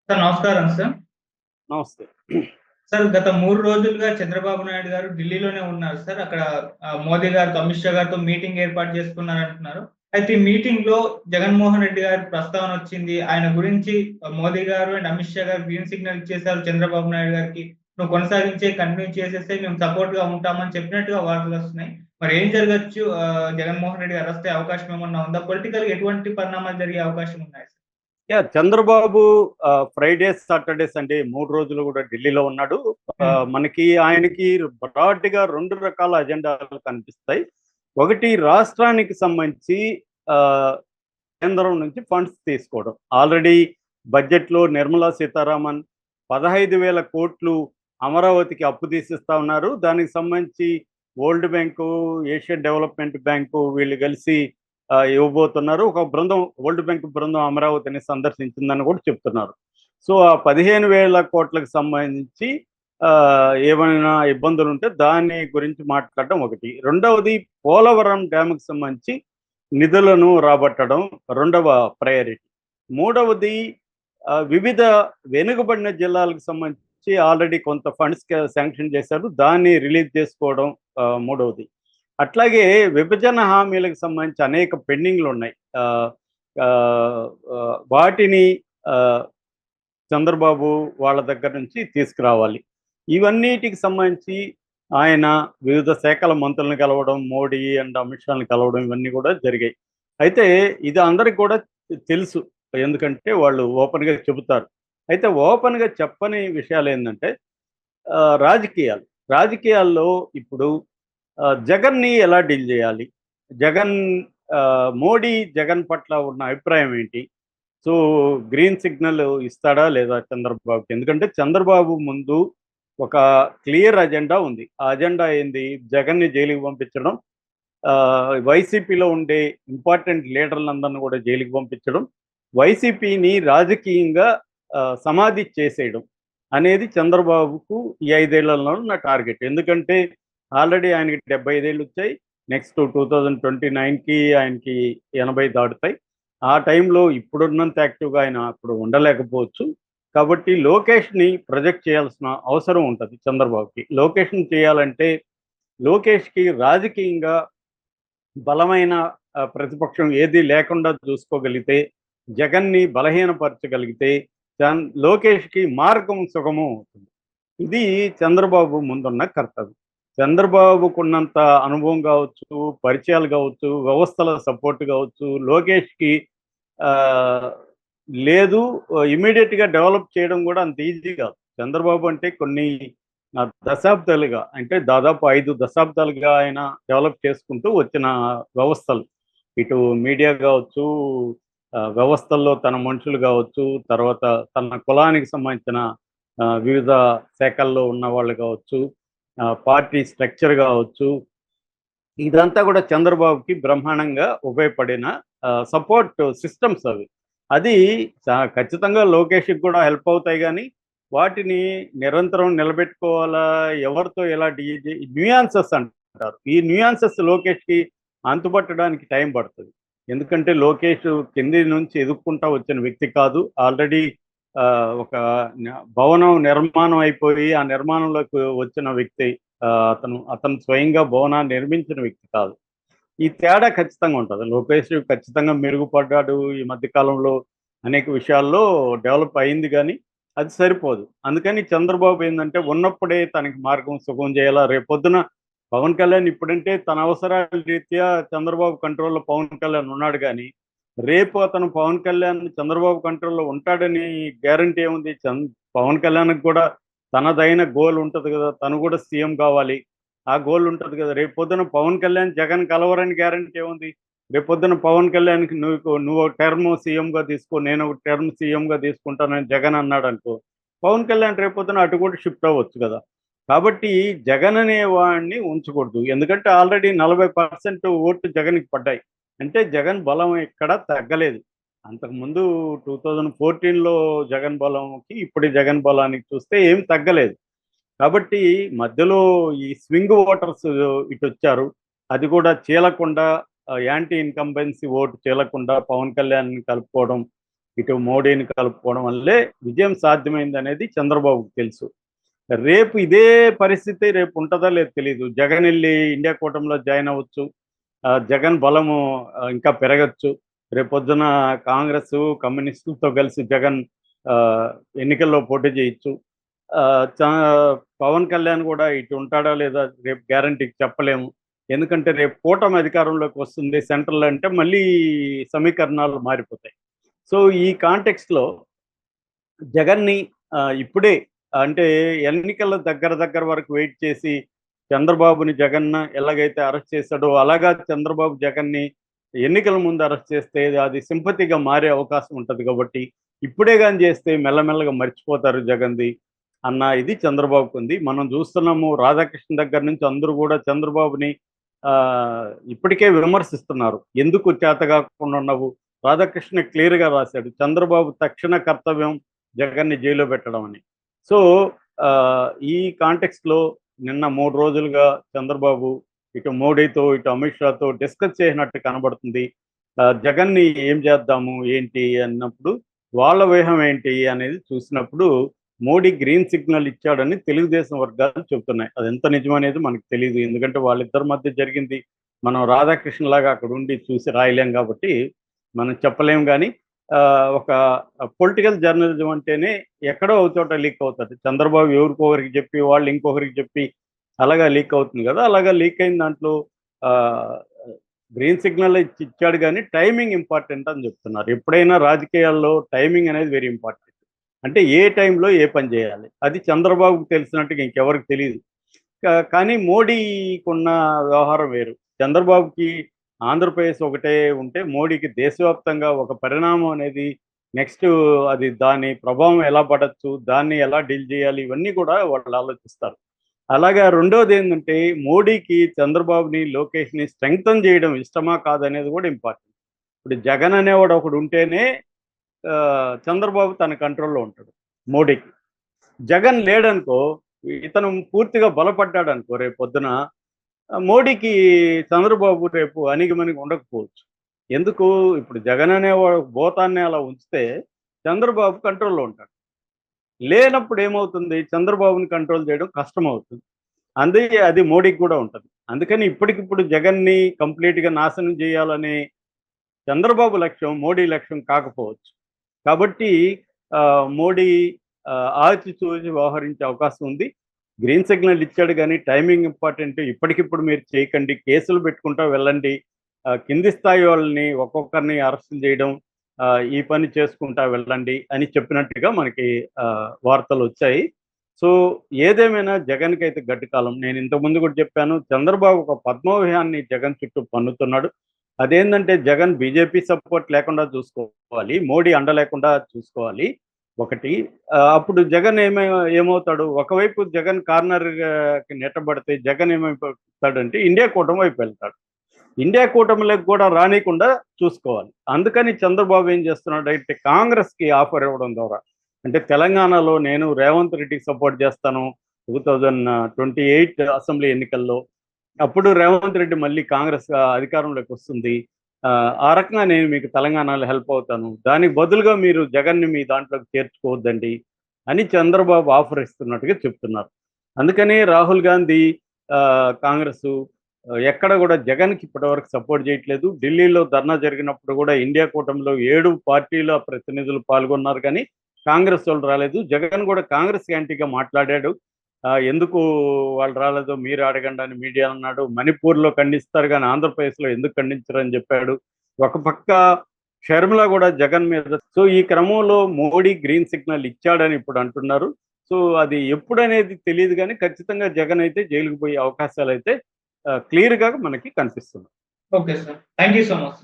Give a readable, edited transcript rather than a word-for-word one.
Sir నమస్కారం sir. నమస్తే. Sir గత 3 రోజులుగా చంద్రబాబు నాయుడు గారు ఢిల్లీలోనే ఉన్నారు సార్. అక్కడ మోదీ గారితో, అమిత్ షా గారితో మీటింగ్ ఏర్పాటు చేసుకున్నారంటున్నారు. అయితే ఈ మీటింగ్‌లో జగన్మోహన్ రెడ్డి గారి ప్రస్తావన వచ్చింది. ఆయన గురించి మోదీ గారు అండ్ అమిత్ షా గారు గ్రీన్ సిగ్నల్ ఇచ్చేసారు చంద్రబాబు నాయుడు గారికి. "నువ్వు కొనసాగించే, కంటిన్యూ చేసేస్తే మేము సపోర్ట్‌గా ఉంటామని" చెప్పినట్టుగా వార్తలొస్తున్నాయి. మరి ఏం జరగచ్చు? జగన్మోహన్ రెడ్డి గారు అరెస్ట్ అయ్యే అవకాశం ఏమన్నా ఉందా? పొలిటికల్‌గా ఎటువంటి పరిణామాలు జరిగే అవకాశం ఉన్నాయి sir? Chandrababu Friday, Saturday, Sunday 3 రోజులు కూడా ఢిల్లీలో ఉన్నాడు. మనకి ఆయనకి బ్రాడ్‌గా 2 రకాల అజెండాలు కనిపిస్తాయి. ఒకటి రాష్ట్రానికి సంబంధించి ఆహ్, కేంద్రం నుంచి ఫండ్స్ తీసుకోవడం. ఆల్రెడీ బడ్జెట్‌లో నిర్మలా సీతారామన్ 15,000 కోట్లు అమరావతికి అప్పు తీసిస్తా ఉన్నారు. దానికి సంబంధించి world bank, Asian development bank వీళ్ళు కలిసి ఇవ్వబోతున్నారు. ఒక బృందం, వరల్డ్ బ్యాంక్ బృందం అమరావతిని సందర్శించిందని కూడా చెప్తున్నారు. సో ఆ 15,000 కోట్లకు సంబంధించి ఏమైనా ఇబ్బందులు ఉంటే దాని గురించి మాట్లాడడం ఒకటి. రెండవది పోలవరం డ్యామ్కి సంబంధించి నిధులను రాబట్టడం రెండవ ప్రయారిటీ. మూడవది వివిధ వెనుకబడిన జిల్లాలకు సంబంధించి ఆల్రెడీ కొంత ఫండ్స్ శాంక్షన్ చేశారు, దాన్ని రిలీజ్ చేసుకోవడం మూడవది. అట్లాగే విభజన హామీలకు సంబంధించి అనేక పెండింగ్లు ఉన్నాయి. వాటిని చంద్రబాబు వాళ్ళ దగ్గర నుంచి తీసుకురావాలి. ఇవన్నిటికి సంబంధించి ఆయన వివిధ శాఖల మంత్రులను కలవడం, మోడీ అండ్ అమిత్ షాని కలవడం, ఇవన్నీ కూడా జరిగాయి. అయితే ఇది అందరికి కూడా తెలుసు, ఎందుకంటే వాళ్ళు ఓపెన్గా చెబుతారు. అయితే ఓపెన్గా చెప్పని విషయాలు ఏంటంటే రాజకీయాల్లో ఇప్పుడు జగన్ని ఎలా డీల్ చేయాలి, మోడీ జగన్ పట్ల ఉన్న అభిప్రాయం ఏంటి, సో గ్రీన్ సిగ్నల్ ఇస్తాడా లేదా చంద్రబాబుకి? ఎందుకంటే చంద్రబాబు ముందు ఒక క్లియర్ అజెండా ఉంది. ఆ అజెండా ఏంది? జగన్ని జైలుకి పంపించడం, వైసీపీలో ఉండే ఇంపార్టెంట్ లీడర్లందరినీ కూడా జైలుకి పంపించడం, వైసీపీని రాజకీయంగా సమాధి చేసేయడం అనేది చంద్రబాబుకు ఈ 5 ఏళ్లలో ఉన్న టార్గెట్. ఎందుకంటే ఆల్రెడీ ఆయనకి 75 ఏళ్ళు వచ్చాయి. నెక్స్ట్ 2029కి ఆయనకి 80 దాటుతాయి. ఆ టైంలో ఇప్పుడున్నంత యాక్టివ్గా ఆయన అప్పుడు ఉండలేకపోవచ్చు. కాబట్టి లోకేష్ని ప్రొజెక్ట్ చేయాల్సిన అవసరం ఉంటుంది చంద్రబాబుకి. లోకేష్ని చేయాలంటే లోకేష్కి రాజకీయంగా బలమైన ప్రతిపక్షం ఏది లేకుండా చూసుకోగలిగితే, జగన్ని బలహీనపరచగలిగితే లోకేష్కి మార్గం సుగమం అవుతుంది. ఇది చంద్రబాబు ముందున్న కర్తవ్యం. చంద్రబాబుకున్నంత అనుభవం కావచ్చు, పరిచయాలు కావచ్చు, వ్యవస్థల సపోర్ట్ కావచ్చు, లోకేష్కి లేదు. ఇమీడియట్గా డెవలప్ చేయడం కూడా అంత ఈజీ కాదు. చంద్రబాబు అంటే కొన్ని దశాబ్దాలుగా, అంటే దాదాపు 5 దశాబ్దాలుగా ఆయన డెవలప్ చేసుకుంటూ వచ్చిన వ్యవస్థలు, ఇటు మీడియా కావచ్చు, వ్యవస్థల్లో తన మనుషులు కావచ్చు, తర్వాత తన కులానికి సంబంధించిన వివిధ శాఖల్లో ఉన్న వాళ్ళు కావచ్చు, పార్టీ స్ట్రక్చర్ కావచ్చు, ఇదంతా కూడా చంద్రబాబుకి బ్రహ్మాండంగా ఉపయోగపడిన సపోర్ట్ సిస్టమ్స్ అవి. అది ఖచ్చితంగా లోకేష్కి కూడా హెల్ప్ అవుతాయి, కానీ వాటిని నిరంతరం నిలబెట్టుకోవాలా, ఎవరితో ఎలా న్యూయాన్సెస్ అంటారు, ఈ న్యూయాన్సెస్ లోకేష్కి అంతుపట్టడానికి టైం పడుతుంది. ఎందుకంటే లోకేష్ కింది నుంచి ఎదుక్కుంటా వచ్చిన వ్యక్తి కాదు. ఆల్రెడీ ఒక భవనం నిర్మాణం అయిపోయి ఆ నిర్మాణంలోకి వచ్చిన వ్యక్తి. అతను స్వయంగా భవనాన్ని నిర్మించిన వ్యక్తి కాదు. ఈ తేడా ఖచ్చితంగా ఉంటుంది. లోకేష్ ఖచ్చితంగా మెరుగుపడ్డాడు ఈ మధ్య కాలంలో, అనేక విషయాల్లో డెవలప్ అయింది, కానీ అది సరిపోదు. అందుకని చంద్రబాబు ఏంటంటే ఉన్నప్పుడే తనకి మార్గం సుగం చేయాలా. రేపొద్దున పవన్ కళ్యాణ్, ఇప్పుడంటే తన అవసరాల రీత్యా చంద్రబాబు కంట్రోల్లో పవన్ కళ్యాణ్ ఉన్నాడు, కానీ రేపు అతను పవన్ కళ్యాణ్ చంద్రబాబు కంట్రోల్లో ఉంటాడని గ్యారంటీ ఏముంది? పవన్ కళ్యాణ్కి కూడా తనదైన గోల్ ఉంటుంది కదా, తను కూడా సీఎం కావాలి, ఆ గోల్ ఉంటుంది కదా. రేపు పొద్దున పవన్ కళ్యాణ్ జగన్ కలవరని గ్యారంటీ ఏముంది? రేపు పొద్దున పవన్ కళ్యాణ్కి నువ్వు ఒక టర్మ్ సీఎంగా తీసుకో, నేను ఒక టర్మ్ సీఎంగా తీసుకుంటానని జగన్ అన్నాడు అనుకో, పవన్ కళ్యాణ్ రేపు పొద్దున అటు కూడా షిఫ్ట్ అవ్వచ్చు కదా. కాబట్టి జగన్ అనే వాడిని ఉంచకూడదు. ఎందుకంటే ఆల్రెడీ 40% ఓట్లు జగన్కి పడ్డాయి. అంటే జగన్ బలం ఎక్కడ తగ్గలేదు. అంతకుముందు 2014లో జగన్ బలంకి ఇప్పుడు జగన్ బలానికి చూస్తే ఏం తగ్గలేదు. కాబట్టి మధ్యలో ఈ స్వింగ్ ఓటర్స్ ఇటు వచ్చారు. అది కూడా చీలకుండా, యాంటీ ఇన్కంబెన్సీ ఓటు చీలకుండా పవన్ కళ్యాణ్ కలుపుకోవడం, ఇటు మోడీని కలుపుకోవడం వల్లే విజయం సాధ్యమైంది అనేది చంద్రబాబుకు తెలుసు. రేపు ఇదే పరిస్థితి రేపు ఉంటుందా లేదు తెలియదు. జగన్ వెళ్ళి ఇండియా కూటమిలో జాయిన్ అవ్వచ్చు. జగన్ బలము ఇంకా పెరగచ్చు. రేపొద్దున కాంగ్రెస్ కమ్యూనిస్టులతో కలిసి జగన్ ఎన్నికల్లో పోటీ చేయొచ్చు. పవన్ కళ్యాణ్ కూడా ఇటు ఉంటాడా లేదా రేపు గ్యారంటీ చెప్పలేము. ఎందుకంటే రేపు కూటమి అధికారంలోకి వస్తుంది సెంట్రల్ అంటే మళ్ళీ సమీకరణాలు మారిపోతాయి. సో ఈ కాంటెక్స్ట్లో జగన్ని ఇప్పుడే అంటే ఎన్నికల దగ్గర వరకు వెయిట్ చేసి చంద్రబాబుని జగన్ ఎలాగైతే అరెస్ట్ చేశాడో అలాగా చంద్రబాబు జగన్ని ఎన్నికల ముందు అరెస్ట్ చేస్తే అది సింపతిగా మారే అవకాశం ఉంటుంది. కాబట్టి ఇప్పుడే కానీ చేస్తే మెల్లమెల్లగా మర్చిపోతారు జగన్ది అన్న ఇది చంద్రబాబుకు ఉంది. మనం చూస్తున్నాము రాధాకృష్ణ దగ్గర నుంచి అందరూ కూడా చంద్రబాబుని ఇప్పటికే విమర్శిస్తున్నారు. ఎందుకు చేత కాకుండా ఉన్నావు? రాధాకృష్ణ క్లియర్గా రాశాడు, చంద్రబాబు తక్షణ కర్తవ్యం జగన్ని జైల్లో పెట్టడం అని. సో ఈ కాంటెక్స్ట్లో నిన్న 3 రోజులుగా చంద్రబాబు ఇటు మోడీతో ఇటు అమిత్ షాతో డిస్కస్ చేసినట్టు కనబడుతుంది. జగన్ని ఏం చేద్దాము ఏంటి అన్నప్పుడు వాళ్ళ వ్యూహం ఏంటి అనేది చూసినప్పుడు మోడీ గ్రీన్ సిగ్నల్ ఇచ్చాడని తెలుగుదేశం వర్గాలు చెబుతున్నాయి. అది ఎంత నిజమనేది మనకు తెలియదు. ఎందుకంటే వాళ్ళిద్దరి మధ్య జరిగింది మనం రాధాకృష్ణ లాగా అక్కడ ఉండి చూసి రాయలేం కాబట్టి మనం చెప్పలేం. కానీ ఒక పొలిటికల్ జర్నలిజం అంటేనే ఎక్కడో ఒక చోట లీక్ అవుతుంది. చంద్రబాబు ఎవరికొకరికి చెప్పి వాళ్ళు ఇంకొకరికి చెప్పి అలాగా లీక్ అవుతుంది కదా. అలాగా లీక్ అయిన దాంట్లో గ్రీన్ సిగ్నల్ ఇచ్చాడు కానీ టైమింగ్ ఇంపార్టెంట్ అని చెప్తున్నారు. ఎప్పుడైనా రాజకీయాల్లో టైమింగ్ అనేది వెరీ ఇంపార్టెంట్. అంటే ఏ టైంలో ఏ పని చేయాలి అది చంద్రబాబుకు తెలిసినట్టుగా ఇంకెవరికి తెలియదు. కానీ మోడీకి ఉన్న వ్యవహారం వేరు. చంద్రబాబుకి ఆంధ్రప్రదేశ్ ఒకటే ఉంటే మోడీకి దేశవ్యాప్తంగా ఒక పరిణామం అనేది నెక్స్ట్ అది దాని ప్రభావం ఎలా పడచ్చు, దాన్ని ఎలా డీల్ చేయాలి, ఇవన్నీ కూడా వాళ్ళు ఆలోచిస్తారు. అలాగా రెండోది ఏంటంటే మోడీకి చంద్రబాబుని లోకేష్ని స్ట్రెంగ్తన్ చేయడం ఇష్టమా కాదనేది కూడా ఇంపార్టెంట్. ఇప్పుడు జగన్ అనేవాడు ఒకడు ఉంటేనే చంద్రబాబు తన కంట్రోల్లో ఉంటాడు. మోడీకి జగన్ లేడనుకో, ఇతను పూర్తిగా బలపడ్డాడు అనుకో, రేపు పొద్దున మోడీకి చంద్రబాబు రేపు అణిగిమణిగి ఉండకపోవచ్చు. ఎందుకు? ఇప్పుడు జగన్ అనేవాడు భూతాన్ని అలా ఉంచితే చంద్రబాబు కంట్రోల్లో ఉంటాడు. లేనప్పుడు ఏమవుతుంది? చంద్రబాబుని కంట్రోల్ చేయడం కష్టం అవుతుంది. అందుకే అది మోడీకి కూడా ఉంటుంది. అందుకని ఇప్పటికిప్పుడు జగన్ని కంప్లీట్గా నాశనం చేయాలనే చంద్రబాబు లక్ష్యం మోడీ లక్ష్యం కాకపోవచ్చు. కాబట్టి మోడీ ఆచితూచి వ్యవహరించే అవకాశం ఉంది. గ్రీన్ సిగ్నల్ ఇచ్చాడు కానీ టైమింగ్ ఇంపార్టెంట్. ఇప్పటికిప్పుడు మీరు చేయకండి, కేసులు పెట్టుకుంటా వెళ్ళండి, కింది స్థాయి వాళ్ళని ఒక్కొక్కరిని అరెస్టులు చేయడం, ఈ పని చేసుకుంటా వెళ్ళండి అని చెప్పినట్టుగా మనకి వార్తలు వచ్చాయి. సో ఏదేమైనా జగన్కి అయితే గడ్డి కాలం. నేను ఇంతకుముందు కూడా చెప్పాను, చంద్రబాబు ఒక పద్మవ్యూహాన్ని జగన్ చుట్టూ పన్నుతున్నాడు. అదేంటంటే జగన్ బీజేపీ సపోర్ట్ లేకుండా చూసుకోవాలి, మోడీ అండ లేకుండా చూసుకోవాలి ఒకటి. అప్పుడు జగన్ ఏమవుతాడు? ఒకవైపు జగన్ కార్నర్కి నెట్టబడితే జగన్ ఏమైపోతాడంటే ఇండియా కూటమి వైపు వెళ్తాడు. ఇండియా కూటమిలోకి కూడా రానికుండా చూసుకోవాలి. అందుకని చంద్రబాబు ఏం చేస్తున్నాడు అంటే కాంగ్రెస్కి ఆఫర్ ఇవ్వడం ద్వారా, అంటే తెలంగాణలో నేను రేవంత్ రెడ్డికి సపోర్ట్ చేస్తాను 2028 అసెంబ్లీ ఎన్నికల్లో, అప్పుడు రేవంత్ రెడ్డి మళ్ళీ కాంగ్రెస్ అధికారంలోకి వస్తుంది, ఆ రకంగా నేను మీకు తెలంగాణలో హెల్ప్ అవుతాను, దానికి బదులుగా మీరు జగన్ని మీ దాంట్లోకి చేర్చుకోవద్దండి అని చంద్రబాబు ఆఫర్ ఇస్తున్నట్టుగా చెప్తున్నారు. అందుకని రాహుల్ గాంధీ కాంగ్రెస్ ఎక్కడ కూడా జగన్కి ఇప్పటివరకు సపోర్ట్ చేయట్లేదు. ఢిల్లీలో ధర్నా జరిగినప్పుడు కూడా ఇండియా కూటమిలో 7 పార్టీల ప్రతినిధులు పాల్గొన్నారు కానీ కాంగ్రెస్ వాళ్ళు రాలేదు. జగన్ కూడా కాంగ్రెస్ యాంటీగా మాట్లాడాడు. ఎందుకు వాళ్ళు రాలేదో మీరు అడగండి అని మీడియా అన్నాడు. మణిపూర్లో ఖండిస్తారు కానీ ఆంధ్రప్రదేశ్లో ఎందుకు ఖండించరని చెప్పాడు. ఒక పక్క షర్మిల కూడా జగన్ మీద. సో ఈ క్రమంలో మోడీ గ్రీన్ సిగ్నల్ ఇచ్చాడని ఇప్పుడు అంటున్నారు. సో అది ఎప్పుడనేది తెలియదు కానీ ఖచ్చితంగా జగన్ అయితే జైలుకు పోయే అవకాశాలు అయితే క్లియర్గా మనకి కనిపిస్తుంది. Okay sir, thank you so much.